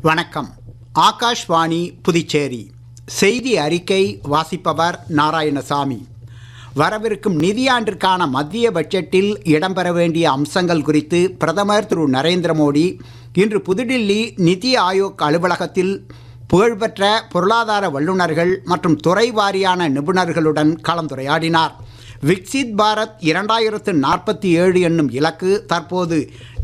வணக்கம். ஆகாஷ்வாணி புதுச்சேரி செய்தி அறிக்கை வாசிப்பவர் நாராயணசாமி. வரவிருக்கும் நிதியாண்டிற்கான மத்திய பட்ஜெட்டில் இடம்பெற வேண்டிய அம்சங்கள் குறித்து பிரதமர் திரு நரேந்திர மோடி இன்று புதுடில்லி நிதி ஆயோக் அலுவலகத்தில் புகழ்பெற்ற பொருளாதார வல்லுநர்கள் மற்றும் துறை வாரியான நிபுணர்களுடன் கலந்துரையாடினார். விக்சித் பாரத் 2047 என்னும் இலக்கு தற்போது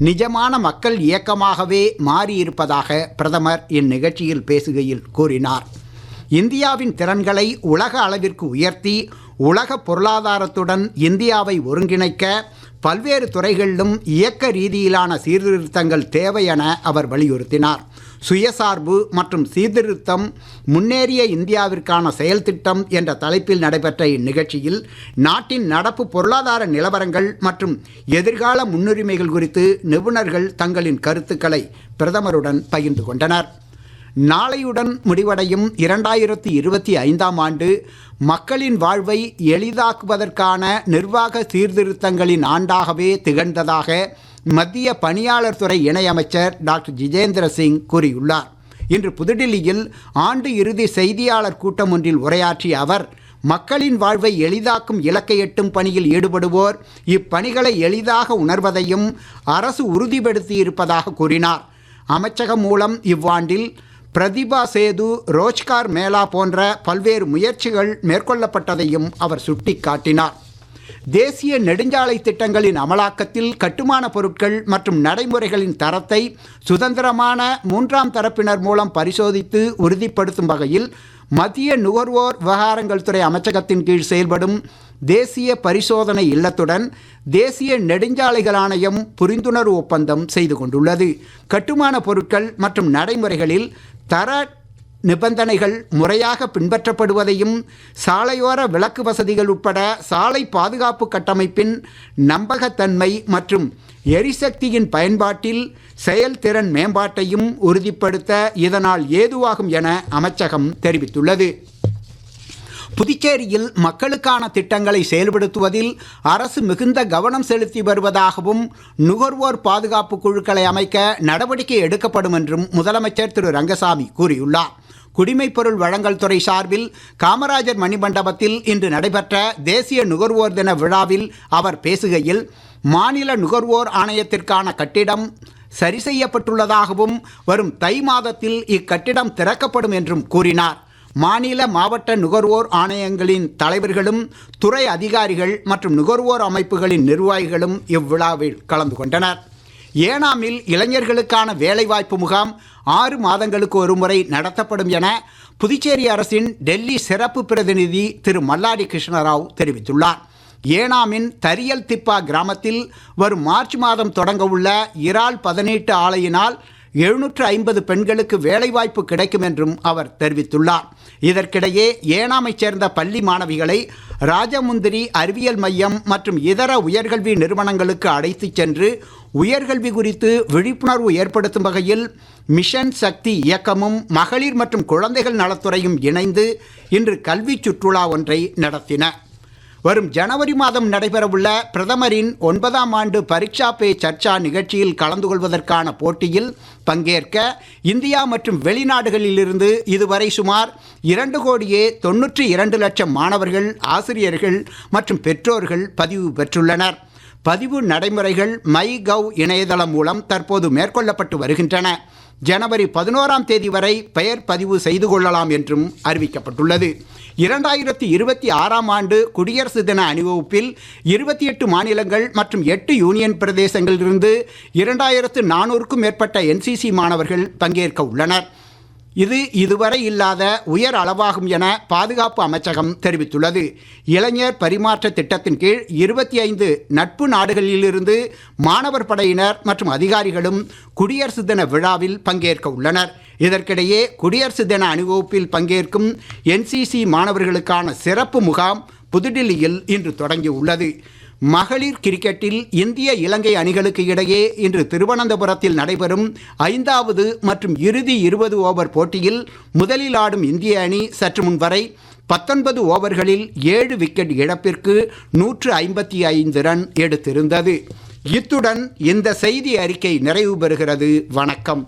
நிஜமான மக்கள் இயக்கமாகவே மாறியிருப்பதாக பிரதமர் இந்நிகழ்ச்சியில் பேசுகையில் கூறினார். இந்தியாவின் திறன்களை உலக அளவிற்கு உயர்த்தி உலக பொருளாதாரத்துடன் இந்தியாவை ஒருங்கிணைக்க பல்வேறு துறைகளிலும் இயக்க ரீதியிலான சீர்திருத்தங்கள் தேவை என அவர் வலியுறுத்தினார். சுயசார்பு மற்றும் சீர்திருத்தம் முன்னேறிய இந்தியாவிற்கான செயல் திட்டம் என்ற தலைப்பில் நடைபெற்ற இந்நிகழ்ச்சியில் நாட்டின் நடப்பு பொருளாதார நிலவரங்கள் மற்றும் எதிர்கால முன்னுரிமைகள் குறித்து நிபுணர்கள் தங்களின் கருத்துக்களை பிரதமருடன் பகிர்ந்து கொண்டனர். நாளையுடன் முடிவடையும் 2025ஆம் ஆண்டு மக்களின் வாழ்வை எளிதாக்குவதற்கான நிர்வாக சீர்திருத்தங்களின் ஆண்டாகவே திகழ்ந்ததாக மத்திய பணியாளர் துறை இணையமைச்சர் டாக்டர் ஜிதேந்திர சிங் கூறியுள்ளார். இன்று புதுடில்லியில் ஆண்டு இறுதி செய்தியாளர் கூட்டம் ஒன்றில் உரையாற்றிய அவர், மக்களின் வாழ்வை எளிதாக்கும் இலக்கை எட்டும் பணியில் ஈடுபடுவோர் இப்பணிகளை எளிதாக உணர்வதையும் அரசு உறுதிப்படுத்தியிருப்பதாக கூறினார். அமைச்சகம் மூலம் இவ்வாண்டில் பிரதிபா சேது, ரோஜ்கார் மேளா போன்ற பல்வேறு முயற்சிகள் மேற்கொள்ளப்பட்டதையும் அவர் சுட்டிக்காட்டினார். தேசிய நெடுஞ்சாலை திட்டங்களின் அமலாக்கத்தில் கட்டுமான பொருட்கள் மற்றும் நடைமுறைகளின் தரத்தை சுதந்திரமான மூன்றாம் தரப்பினர் மூலம் பரிசோதித்து உறுதிப்படுத்தும் வகையில் மத்திய நுகர்வோர் விவகாரங்கள் துறை அமைச்சகத்தின் கீழ் செயல்படும் தேசிய பரிசோதனை இல்லத்துடன் தேசிய நெடுஞ்சாலைகள் ஆணையம் புரிந்துணர்வு ஒப்பந்தம் செய்து கொண்டுள்ளது. கட்டுமான பொருட்கள் மற்றும் நடைமுறைகளில் தர நிபந்தனைகள் முறையாக பின்பற்றப்படுவதையும் சாலையோர விளக்கு வசதிகள் உட்பட சாலை பாதுகாப்பு கட்டமைப்பின் நம்பகத்தன்மை மற்றும் எரிசக்தியின் பயன்பாட்டில் செயல்திறன் மேம்பாட்டையும் உறுதிப்படுத்த இதனால் ஏதுவாகும் என அமைச்சகம் தெரிவித்துள்ளது. புதுச்சேரியில் மக்களுக்கான திட்டங்களை செயல்படுத்துவதில் அரசு மிகுந்த கவனம் செலுத்தி வருவதாகவும் நுகர்வோர் பாதுகாப்பு குழுக்களை அமைக்க நடவடிக்கை எடுக்கப்படும் என்றும் முதலமைச்சர் திரு ரங்கசாமி கூறியுள்ளார். குடிமைப்பொருள் வழங்கல் துறை சார்பில் காமராஜர் மணிமண்டபத்தில் இன்று நடைபெற்ற தேசிய நுகர்வோர் தின விழாவில் அவர் பேசுகையில், மாநில நுகர்வோர் ஆணையத்திற்கான கட்டிடம் சரி செய்யப்பட்டுள்ளதாகவும் வரும் தை மாதத்தில் இக்கட்டிடம் திறக்கப்படும் என்றும் கூறினார். மாநில மாவட்ட நுகர்வோர் ஆணையங்களின் தலைவர்களும் துறை அதிகாரிகள் மற்றும் நுகர்வோர் அமைப்புகளின் நிர்வாகிகளும் இவ்விழாவில் கலந்து கொண்டனர். ஏனாமில் இளைஞர்களுக்கான வேலைவாய்ப்பு முகாம் 6 மாதங்களுக்கு ஒருமுறை நடத்தப்படும் என புதுச்சேரி அரசின் டெல்லி சிறப்பு பிரதிநிதி திரு மல்லாடி கிருஷ்ணராவ் தெரிவித்துள்ளார். ஏனாமின் தரியல் திப்பா கிராமத்தில் வரும் மார்ச் மாதம் தொடங்க உள்ள இறால் பதனீட்டு ஆலையினால் 750 பெண்களுக்கு வேலைவாய்ப்பு கிடைக்கும் என்றும் அவர் தெரிவித்துள்ளார். இதற்கிடையே ஏனாமைச் சேர்ந்த பள்ளி மாணவிகளை ராஜமுந்திரி அறிவியல் மையம் மற்றும் இதர உயர்கல்வி நிறுவனங்களுக்கு அழைத்துச் சென்று உயர்கல்வி குறித்து விழிப்புணர்வு ஏற்படுத்தும் வகையில் மிஷன் சக்தி இயக்கமும் மகளிர் மற்றும் குழந்தைகள் நலத்துறையும் இணைந்து இன்று கல்வி சுற்றுலா ஒன்றை நடத்தின. வரும் ஜனவரி மாதம் நடைபெறவுள்ள பிரதமரின் 9ஆம் ஆண்டு பரீட்சா பே சர்ச்சா நிகழ்ச்சியில் கலந்து கொள்வதற்கான போட்டியில் பங்கேற்க இந்தியா மற்றும் வெளிநாடுகளிலிருந்து இதுவரை சுமார் 2,92,00,000 மாணவர்கள், ஆசிரியர்கள் மற்றும் பெற்றோர்கள் பதிவு பெற்றுள்ளனர். பதிவு நடைமுறைகள் MyGov இணையதளம் மூலம் தற்போது மேற்கொள்ளப்பட்டு வருகின்றன. ஜனவரி 11ஆம் தேதி வரை பெயர் பதிவு செய்து கொள்ளலாம் என்றும் அறிவிக்கப்பட்டுள்ளது. 2026ஆம் ஆண்டு குடியரசு தின அணிவகுப்பில் 28 மாநிலங்கள் மற்றும் 8 யூனியன் பிரதேசங்களிலிருந்து 2400க்கும் மேற்பட்ட NCC மாணவர்கள் பங்கேற்க உள்ளனர். இது இதுவரை இல்லாத உயர் அளவாகும் என பாதுகாப்பு அமைச்சகம் தெரிவித்துள்ளது. இளைஞர் பரிமாற்ற திட்டத்தின் கீழ் 25 நட்பு நாடுகளிலிருந்து மாணவர் படையினர் மற்றும் அதிகாரிகளும் குடியரசு தின விழாவில் பங்கேற்க உள்ளனர். இதற்கிடையே குடியரசு தின அணிவகுப்பில் பங்கேற்கும் NCC மாணவர்களுக்கான சிறப்பு முகாம் புதுடில்லியில் இன்று தொடங்கியுள்ளது. மகளிர் கிரிக்கெட்டில் இந்திய இலங்கை அணிகளுக்கு இடையே இன்று திருவனந்தபுரத்தில் நடைபெறும் 5வது மற்றும் இறுதி 20 ஓவர் போட்டியில் முதலில் ஆடும் இந்திய அணி சற்று முன் வரை 19 ஓவர்களில் 7 விக்கெட் இழப்பிற்கு 155 ரன் எடுத்திருந்தது. இத்துடன் இந்த செய்தி அறிக்கை நிறைவு பெறுகிறது. வணக்கம்.